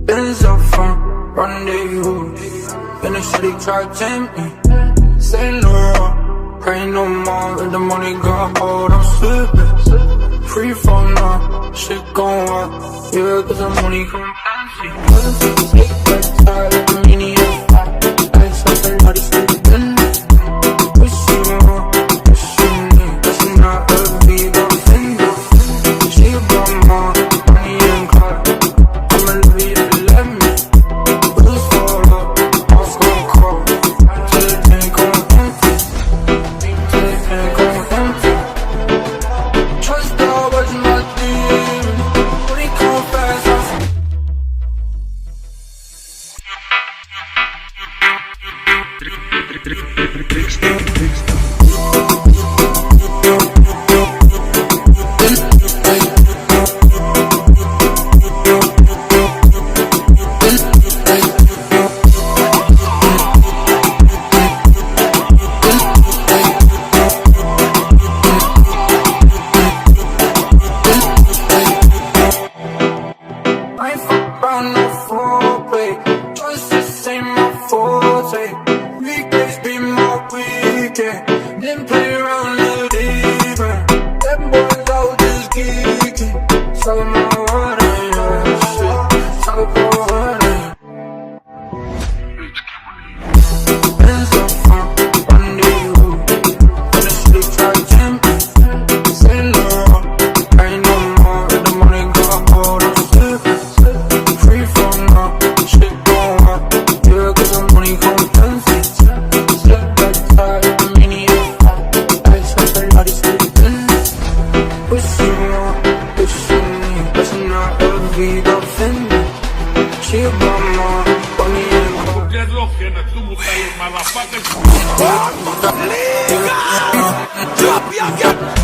Been so fun, rendezvous. In the city, try to tempt me. Say no, pray no more. If the money got hold, I'm slipping. Free fall now, shit gon' up. Yeah, cause the money come fancy. Take that time, like a mini F5. I saw somebody sleeping. Wish you more, wish you need. That's not a Viva Finger. She got more money and car. I'ma love you if you let me. Wilz fall up, I was gon' call. Till the tank gon' empty. Till the tank gon' empty. Triixstar was my thing. When he come fast, I ain't fuck around no foreplay. Triixstar ain't my forte. Weekdays be my weekend. Didn't play around Lithe. That boy's out just geeking. Talk about what I am, shit. Talk about what I am. Been so fun, rendezvous. In the city, try to tempt me. Say no, ain't no more. If the money got hold, I'm slipping. Free fall now, shit gon' up. Yeah, cause the money gon' fancy. Slip back tight, like a mini F5. I saw somebody sleeping. Wish you more, wish you need. That's not a Viva Finger. She got more money and car. Dreadlock en het toemoetalen, motherfuckers. Drop your